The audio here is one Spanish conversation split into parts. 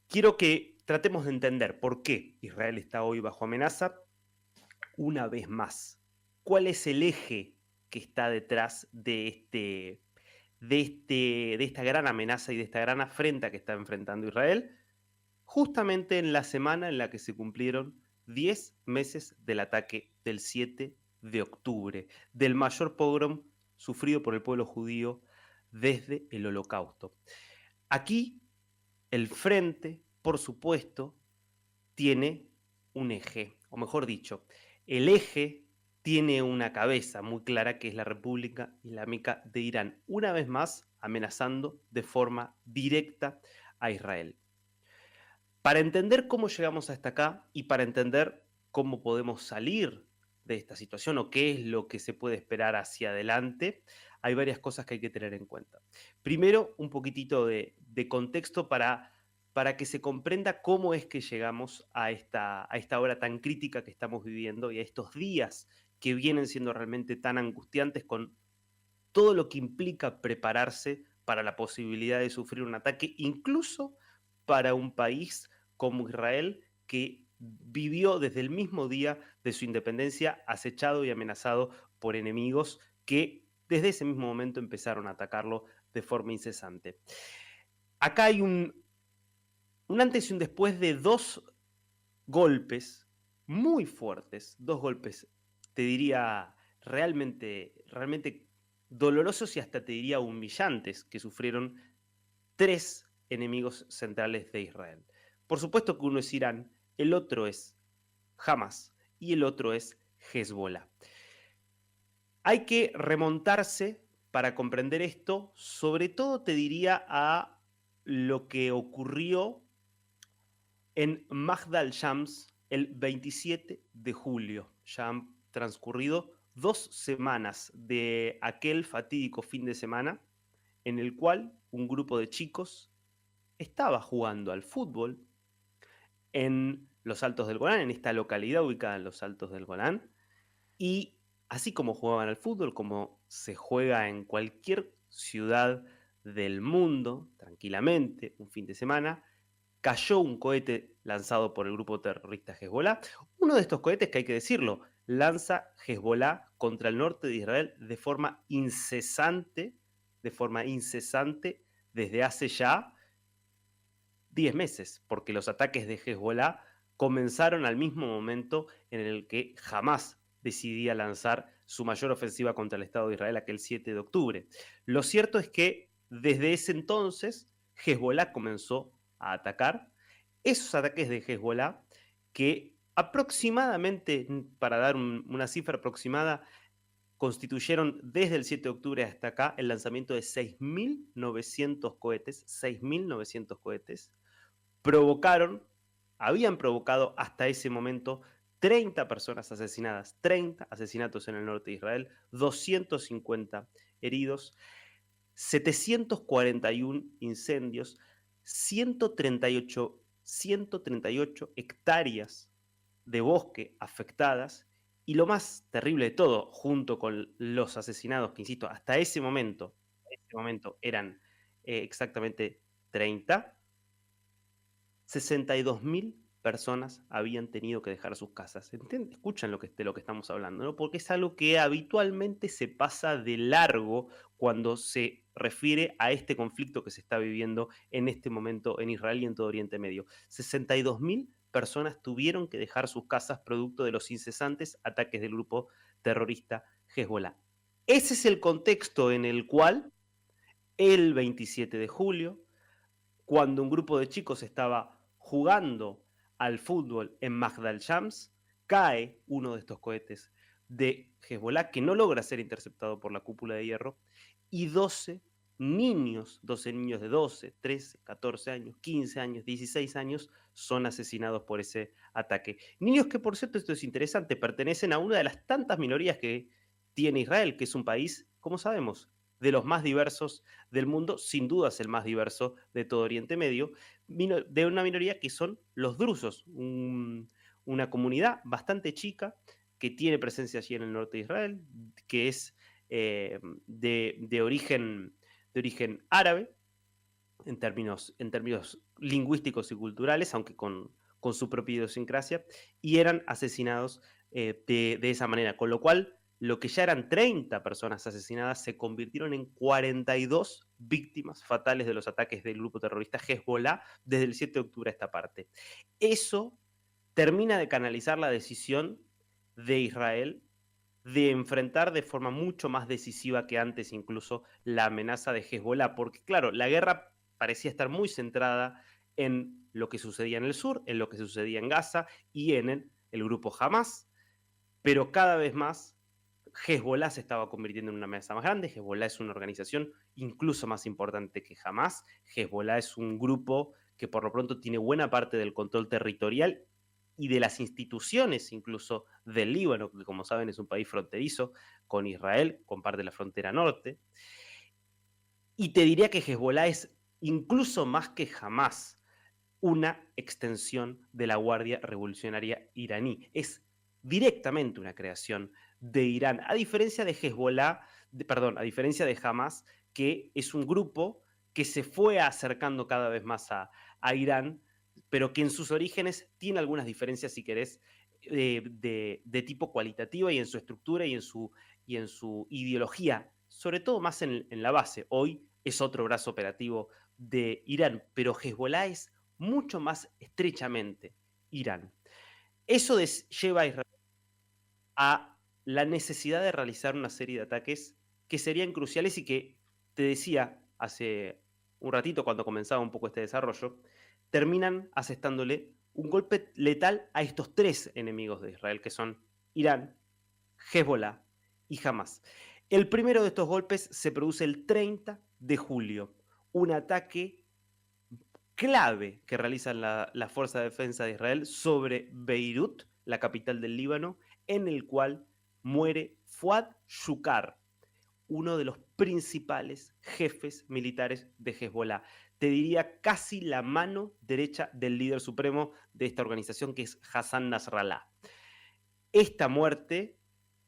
quiero que tratemos de entender por qué Israel está hoy bajo amenaza una vez más. ¿Cuál es el eje que está detrás de esta gran amenaza y de esta gran afrenta que está enfrentando Israel? Justamente en la semana en la que se cumplieron 10 meses del ataque del 7 de octubre, del mayor pogrom sufrido por el pueblo judío desde el Holocausto. Aquí el frente, por supuesto, tiene un eje, o mejor dicho, el eje tiene una cabeza muy clara que es la República Islámica de Irán, una vez más amenazando de forma directa a Israel. Para entender cómo llegamos hasta acá y para entender cómo podemos salir de esta situación o qué es lo que se puede esperar hacia adelante, hay varias cosas que hay que tener en cuenta. Primero, un poquitito de contexto para que se comprenda cómo es que llegamos a esta hora tan crítica que estamos viviendo y a estos días que vienen siendo realmente tan angustiantes con todo lo que implica prepararse para la posibilidad de sufrir un ataque, incluso para un país como Israel, que vivió desde el mismo día de su independencia acechado y amenazado por enemigos que desde ese mismo momento empezaron a atacarlo de forma incesante. Acá hay un antes y un después de dos golpes muy fuertes, dos golpes, te diría, realmente dolorosos y hasta te diría humillantes que sufrieron tres enemigos centrales de Israel. Por supuesto que uno es Irán, el otro es Hamas y el otro es Hezbollah. Hay que remontarse para comprender esto, sobre todo te diría a lo que ocurrió en Magda al-Shams el 27 de julio. Ya han transcurrido 2 semanas de aquel fatídico fin de semana en el cual un grupo de chicos estaba jugando al fútbol en los Altos del Golán, en esta localidad ubicada en los Altos del Golán, y así como jugaban al fútbol, como se juega en cualquier ciudad del mundo, tranquilamente, un fin de semana, cayó un cohete lanzado por el grupo terrorista Hezbollah. Uno de estos cohetes que hay que decirlo, lanza Hezbollah contra el norte de Israel de forma incesante desde hace ya 10 meses, porque los ataques de Hezbollah comenzaron al mismo momento en el que jamás decidía lanzar su mayor ofensiva contra el Estado de Israel aquel 7 de octubre. Lo cierto es que desde ese entonces Hezbollah comenzó a atacar. Esos ataques de Hezbollah que aproximadamente, para dar una cifra aproximada, constituyeron desde el 7 de octubre hasta acá el lanzamiento de 6.900 cohetes, provocaron, habían provocado hasta ese momento 30 personas asesinadas, 30 asesinatos en el norte de Israel, 250 heridos, 741 incendios, 138 hectáreas de bosque afectadas y lo más terrible de todo, junto con los asesinados, que insisto, hasta ese momento eran exactamente 30, 62.000 personas habían tenido que dejar sus casas. Escuchan de lo que estamos hablando, ¿no? Porque es algo que habitualmente se pasa de largo cuando se refiere a este conflicto que se está viviendo en este momento en Israel y en todo Oriente Medio. 62.000 personas tuvieron que dejar sus casas producto de los incesantes ataques del grupo terrorista Hezbollah. Ese es el contexto en el cual el 27 de julio, cuando un grupo de chicos estaba jugando al fútbol en Magdal Shams, cae uno de estos cohetes de Hezbollah que no logra ser interceptado por la cúpula de hierro y 12 niños de 12, 13, 14 años, 15 años, 16 años son asesinados por ese ataque. Niños que, por cierto, esto es interesante, pertenecen a una de las tantas minorías que tiene Israel, que es un país, como sabemos, de los más diversos del mundo, sin duda es el más diverso de todo Oriente Medio, de una minoría que son los drusos, una comunidad bastante chica que tiene presencia allí en el norte de Israel, que es de origen árabe, en términos lingüísticos y culturales, aunque con su propia idiosincrasia, y eran asesinados de esa manera, con lo cual lo que ya eran 30 personas asesinadas se convirtieron en 42 víctimas fatales de los ataques del grupo terrorista Hezbollah desde el 7 de octubre a esta parte. Eso termina de canalizar la decisión de Israel de enfrentar de forma mucho más decisiva que antes incluso la amenaza de Hezbollah, porque claro, la guerra parecía estar muy centrada en lo que sucedía en el sur, en lo que sucedía en Gaza y en el grupo Hamas, pero cada vez más Hezbollah se estaba convirtiendo en una amenaza más grande. Hezbollah es una organización incluso más importante que Hamas. Hezbollah es un grupo que por lo pronto tiene buena parte del control territorial y de las instituciones incluso del Líbano, que como saben es un país fronterizo con Israel, comparte la frontera norte. Y te diría que Hezbollah es incluso más que Hamas una extensión de la Guardia Revolucionaria iraní. Es directamente una creación de Irán, a diferencia de Hezbollah, a diferencia de Hamas, que es un grupo que se fue acercando cada vez más a Irán, pero que en sus orígenes tiene algunas diferencias, si querés, de tipo cualitativo y en su estructura y en su ideología, sobre todo más en la base. Hoy es otro brazo operativo de Irán, pero Hezbollah es mucho más estrechamente Irán. Eso lleva a Israel a la necesidad de realizar una serie de ataques que serían cruciales y que, te decía hace un ratito cuando comenzaba un poco este desarrollo, terminan asestándole un golpe letal a estos tres enemigos de Israel, que son Irán, Hezbollah y Hamas. El primero de estos golpes se produce el 30 de julio, un ataque clave que realizan la Fuerza de Defensa de Israel sobre Beirut, la capital del Líbano, en el cual muere Fuad Shukar, uno de los principales jefes militares de Hezbollah. Te diría casi la mano derecha del líder supremo de esta organización, que es Hassan Nasrallah. Esta muerte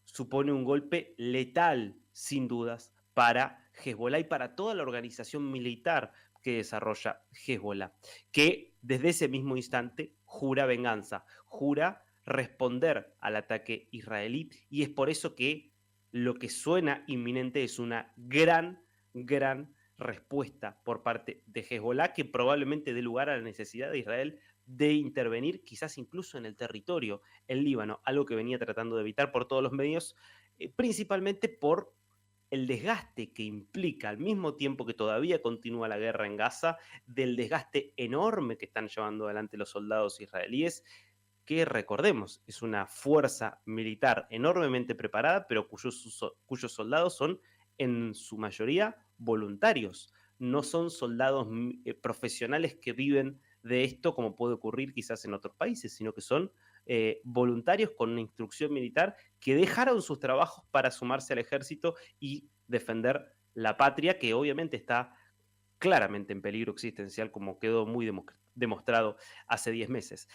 supone un golpe letal, sin dudas, para Hezbollah y para toda la organización militar que desarrolla Hezbollah, que desde ese mismo instante jura venganza, jura responder al ataque israelí, y es por eso que lo que suena inminente es una gran respuesta por parte de Hezbollah, que probablemente dé lugar a la necesidad de Israel de intervenir quizás incluso en el territorio, en Líbano, algo que venía tratando de evitar por todos los medios, principalmente por el desgaste que implica, al mismo tiempo que todavía continúa la guerra en Gaza, del desgaste enorme que están llevando adelante los soldados israelíes, que recordemos, es una fuerza militar enormemente preparada, pero cuyos soldados son en su mayoría voluntarios, no son soldados profesionales que viven de esto como puede ocurrir quizás en otros países, sino que son voluntarios con una instrucción militar que dejaron sus trabajos para sumarse al ejército y defender la patria, que obviamente está claramente en peligro existencial, como quedó muy demostrado hace 10 meses.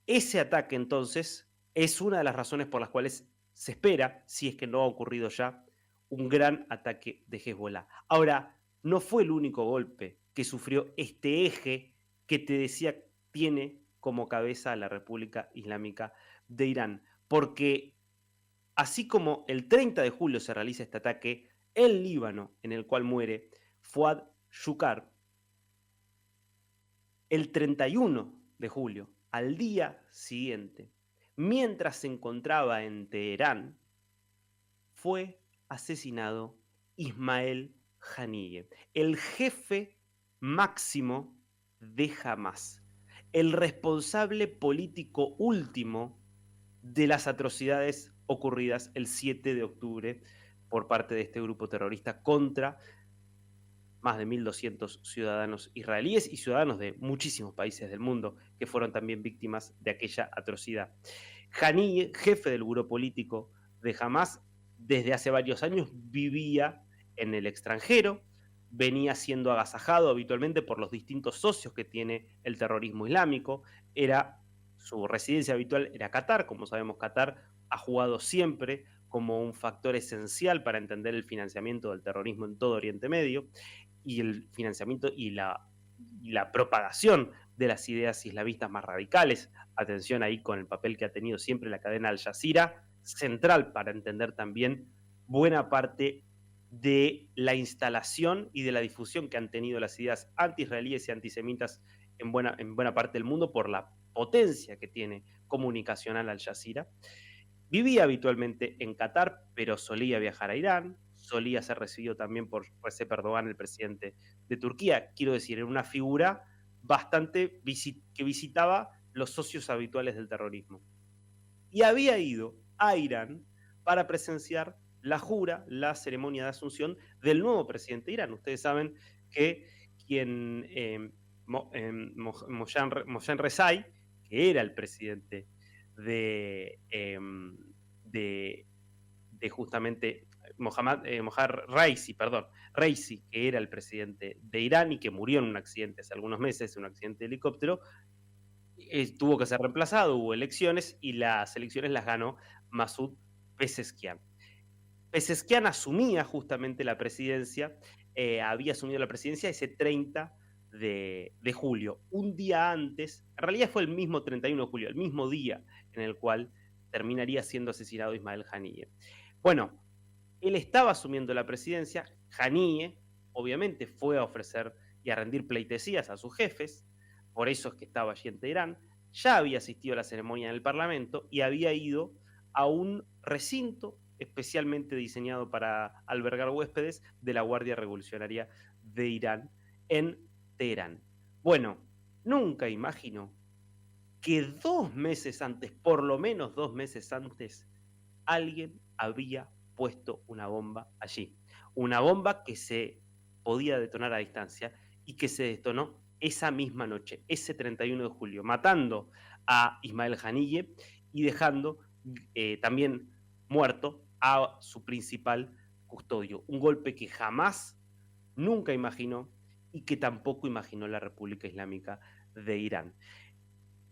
Ese ataque, entonces, es una de las razones por las cuales se espera, si es que no ha ocurrido ya, un gran ataque de Hezbollah. Ahora, no fue el único golpe que sufrió este eje que te decía tiene como cabeza a la República Islámica de Irán, porque así como el 30 de julio se realiza este ataque, el Líbano, en el cual muere Fuad Shukar, el 31 de julio, al día siguiente, mientras se encontraba en Teherán, fue asesinado Ismael Haniyeh, el jefe máximo de Hamas, el responsable político último de las atrocidades ocurridas el 7 de octubre por parte de este grupo terrorista contra más de 1.200 ciudadanos israelíes y ciudadanos de muchísimos países del mundo que fueron también víctimas de aquella atrocidad. Haniyeh, jefe del buró político de Hamas, desde hace varios años vivía en el extranjero, venía siendo agasajado habitualmente por los distintos socios que tiene el terrorismo islámico, su residencia habitual era Qatar. Como sabemos, Qatar ha jugado siempre como un factor esencial para entender el financiamiento del terrorismo en todo Oriente Medio, y el financiamiento y la propagación de las ideas islamistas más radicales. Atención ahí con el papel que ha tenido siempre la cadena Al Jazeera, central para entender también buena parte de la instalación y de la difusión que han tenido las ideas anti-israelíes y antisemitas en buena parte del mundo por la potencia que tiene comunicacional Al Jazeera. Vivía habitualmente en Qatar, pero solía viajar a Irán, solía ser recibido también por Recep Erdogan, el presidente de Turquía. Quiero decir, era una figura bastante que visitaba los socios habituales del terrorismo. Y había ido a Irán para presenciar la jura, la ceremonia de asunción del nuevo presidente de Irán. Ustedes saben que quien Mohsen Rezai, que era el presidente de, de, de justamente Mohammad Raisi, Raisi, que era el presidente de Irán y que murió en un accidente hace algunos meses, en un accidente de helicóptero, tuvo que ser reemplazado, hubo elecciones y las elecciones las ganó Masoud Pezeshkian. Pezeshkian asumía justamente la presidencia, había asumido la presidencia ese 30 de julio, un día antes, en realidad fue el mismo 31 de julio, el mismo día en el cual terminaría siendo asesinado Ismail Haniyeh. Bueno, él estaba asumiendo la presidencia, Haniyeh obviamente fue a ofrecer y a rendir pleitesías a sus jefes, por eso es que estaba allí en Teherán, ya había asistido a la ceremonia en el Parlamento y había ido a un recinto especialmente diseñado para albergar huéspedes de la Guardia Revolucionaria de Irán en Teherán. Bueno, nunca imaginó que 2 meses antes, por lo menos 2 meses antes, alguien había puesto una bomba allí. Una bomba que se podía detonar a distancia y que se detonó esa misma noche, ese 31 de julio, matando a Ismail Haniyeh y dejando también muerto a su principal custodio. Un golpe que jamás, nunca imaginó y que tampoco imaginó la República Islámica de Irán.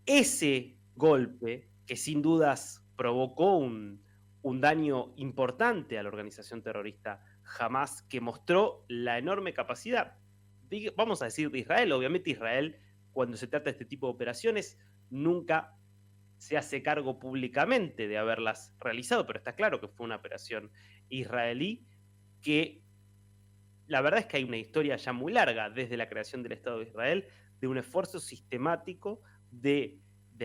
Ese golpe, que sin dudas provocó un daño importante a la organización terrorista Hamas, que mostró la enorme capacidad, vamos a decir, de Israel. Obviamente Israel, cuando se trata de este tipo de operaciones, nunca se hace cargo públicamente de haberlas realizado, pero está claro que fue una operación israelí que la verdad es que hay una historia ya muy larga desde la creación del Estado de Israel, de un esfuerzo sistemático del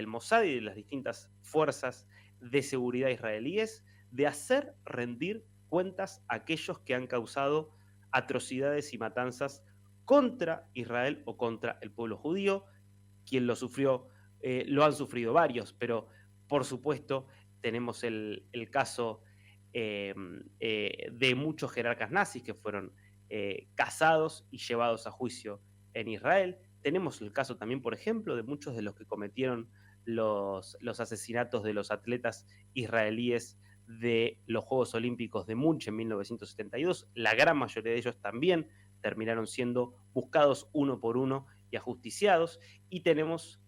Mossad y de las distintas fuerzas de seguridad israelíes de hacer rendir cuentas a aquellos que han causado atrocidades y matanzas contra Israel o contra el pueblo judío. Quien lo sufrió, lo han sufrido varios, pero por supuesto tenemos el caso de muchos jerarcas nazis que fueron cazados y llevados a juicio en Israel. Tenemos el caso también, por ejemplo, de muchos de los que cometieron los asesinatos de los atletas israelíes de los Juegos Olímpicos de Múnich en 1972. La gran mayoría de ellos también terminaron siendo buscados uno por uno y ajusticiados. Y tenemos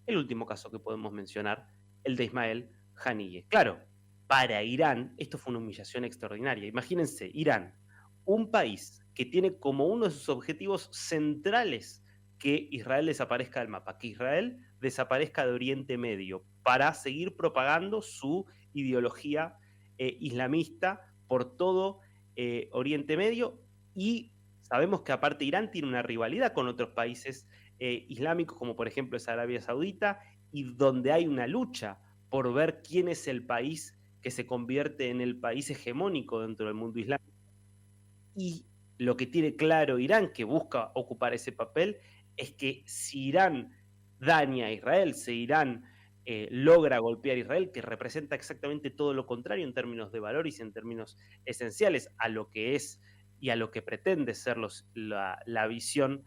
el último caso que podemos mencionar, el de Ismail Haniyeh. Claro, para Irán esto fue una humillación extraordinaria. Imagínense, Irán, un país que tiene como uno de sus objetivos centrales que Israel desaparezca del mapa, que Israel desaparezca de Oriente Medio para seguir propagando su ideología islamista por todo Oriente Medio. Y sabemos que aparte Irán tiene una rivalidad con otros países islámicos, como por ejemplo es Arabia Saudita, y donde hay una lucha por ver quién es el país que se convierte en el país hegemónico dentro del mundo islámico. Y lo que tiene claro Irán, que busca ocupar ese papel, es que si Irán daña a Israel, si Irán logra golpear a Israel, que representa exactamente todo lo contrario en términos de valores y en términos esenciales a lo que es y a lo que pretende ser la visión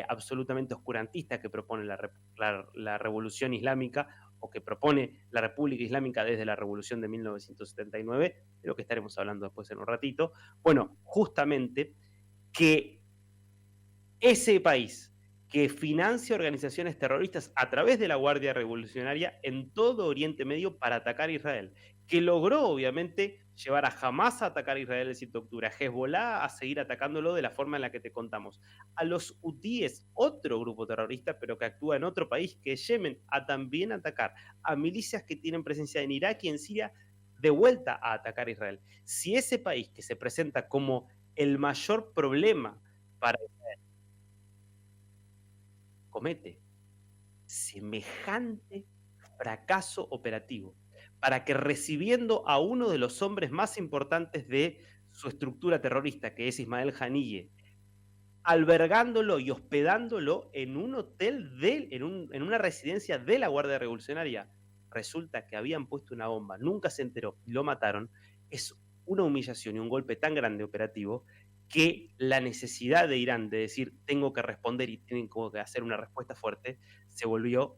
absolutamente oscurantista que propone la revolución islámica o que propone la República Islámica desde la revolución de 1979, de lo que estaremos hablando después en un ratito. Bueno, justamente que ese país que financia organizaciones terroristas a través de la Guardia Revolucionaria en todo Oriente Medio para atacar a Israel, que logró obviamente llevar a Hamas a atacar a Israel el 7 de octubre, a Hezbollah a seguir atacándolo de la forma en la que te contamos, a los hutíes, otro grupo terrorista, pero que actúa en otro país, que es Yemen, a también atacar, a milicias que tienen presencia en Irak y en Siria, de vuelta a atacar a Israel. Si ese país que se presenta como el mayor problema para comete semejante fracaso operativo, para que recibiendo a uno de los hombres más importantes de su estructura terrorista, que es Ismael Haniyeh, albergándolo y hospedándolo en un hotel en una residencia de la Guardia Revolucionaria, resulta que habían puesto una bomba, nunca se enteró y lo mataron, es una humillación y un golpe tan grande operativo que la necesidad de Irán de decir tengo que responder y tienen que hacer una respuesta fuerte, se volvió,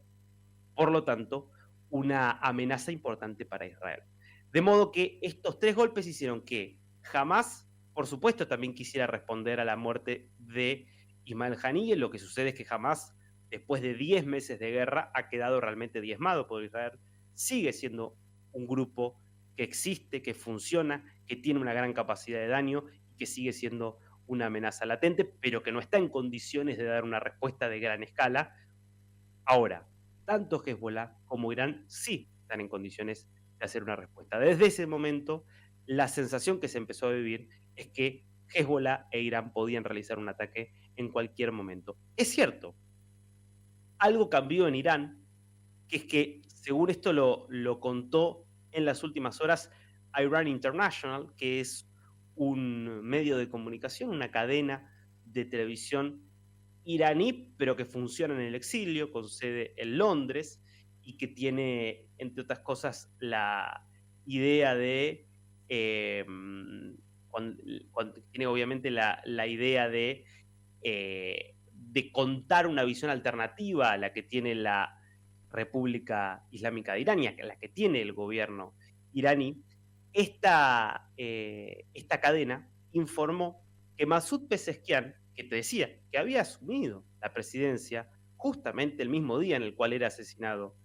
por lo tanto, una amenaza importante para Israel. De modo que estos tres golpes hicieron que jamás, por supuesto, también quisiera responder a la muerte de Ismael Haniyeh. Lo que sucede es que jamás, después de 10 meses de guerra, ha quedado realmente diezmado por Israel. Sigue siendo un grupo que existe, que funciona, que tiene una gran capacidad de daño y que sigue siendo una amenaza latente, pero que no está en condiciones de dar una respuesta de gran escala. Ahora, tanto Hezbollah como Irán sí están en condiciones de hacer una respuesta. Desde ese momento, la sensación que se empezó a vivir es que Hezbollah e Irán podían realizar un ataque en cualquier momento. Es cierto, algo cambió en Irán, que es que, según esto lo contó en las últimas horas Iran International, que es un medio de comunicación, una cadena de televisión iraní, pero que funciona en el exilio, con sede en Londres, y que tiene, entre otras cosas, la idea de, tiene obviamente la idea de contar una visión alternativa a la que tiene la República Islámica de Irán y a la que tiene el gobierno iraní. Esta cadena informó que Masoud Pezeshkian, que te decía que había asumido la presidencia justamente el mismo día en el cual era asesinado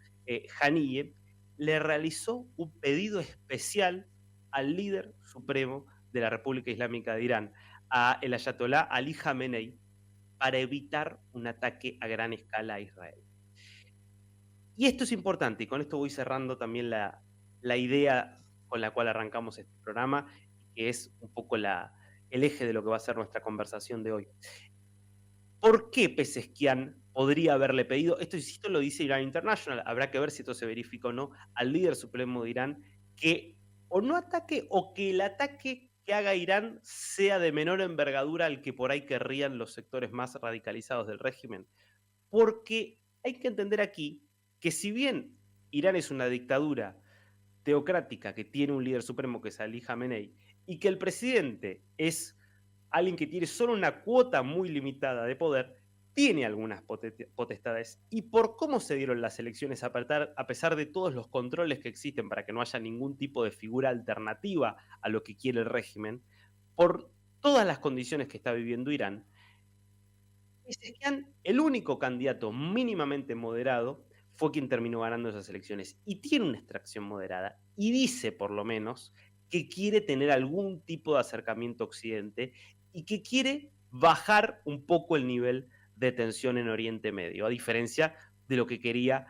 Haniyeh, le realizó un pedido especial al líder supremo de la República Islámica de Irán, a el ayatolá Ali Khamenei, para evitar un ataque a gran escala a Israel. Y esto es importante, y con esto voy cerrando también la idea con la cual arrancamos este programa, que es un poco el eje de lo que va a ser nuestra conversación de hoy. ¿Por qué Pezeshkian podría haberle pedido, esto insisto, lo dice Iran International, habrá que ver si esto se verifica o no, al líder supremo de Irán, que o no ataque o que el ataque que haga Irán sea de menor envergadura al que por ahí querrían los sectores más radicalizados del régimen? Porque hay que entender aquí que si bien Irán es una dictadura teocrática que tiene un líder supremo que es Ali Khamenei y que el presidente es alguien que tiene solo una cuota muy limitada de poder, tiene algunas potestades. Y por cómo se dieron las elecciones, a pesar de todos los controles que existen para que no haya ningún tipo de figura alternativa a lo que quiere el régimen, por todas las condiciones que está viviendo Irán, Pezeshkian, el único candidato mínimamente moderado, fue quien terminó ganando esas elecciones. Y tiene una extracción moderada. Y dice, por lo menos, que quiere tener algún tipo de acercamiento a Occidente y que quiere bajar un poco el nivel de tensión en Oriente Medio, a diferencia de lo que quería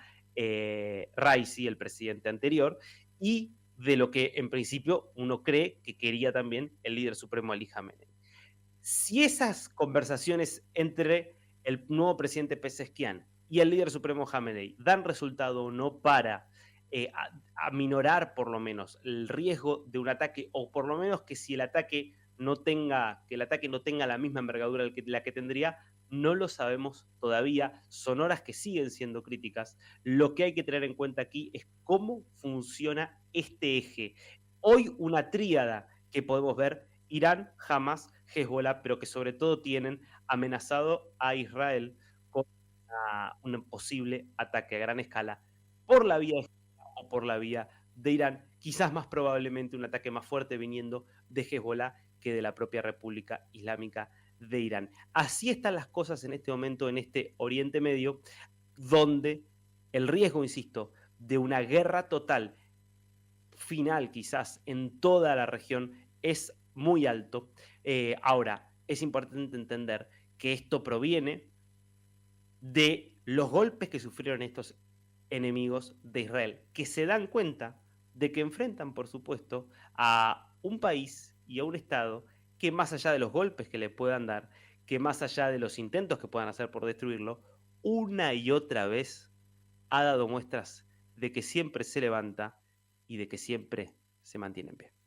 Raisi, el presidente anterior, y de lo que en principio uno cree que quería también el líder supremo Ali Khamenei. Si esas conversaciones entre el nuevo presidente Pezeshkian y el líder supremo Khamenei dan resultado o no para aminorar por lo menos el riesgo de un ataque, o por lo menos que si el ataque no tenga, que el ataque no tenga la misma envergadura la que tendría, no lo sabemos todavía. Son horas que siguen siendo críticas. Lo que hay que tener en cuenta aquí es cómo funciona este eje. Hoy una tríada que podemos ver: Irán, Hamas, Hezbollah, pero que sobre todo tienen amenazado a Israel con un posible ataque a gran escala por la vía de Hezbollah o por la vía de Irán, quizás más probablemente un ataque más fuerte viniendo de Hezbollah que de la propia República Islámica de Irán. Así están las cosas en este momento en este Oriente Medio, donde el riesgo, insisto, de una guerra total final quizás en toda la región es muy alto. Ahora, es importante entender que esto proviene de los golpes que sufrieron estos enemigos de Israel, que se dan cuenta de que enfrentan, por supuesto, a un país y a un Estado que más allá de los golpes que le puedan dar, que más allá de los intentos que puedan hacer por destruirlo, una y otra vez ha dado muestras de que siempre se levanta y de que siempre se mantiene en pie.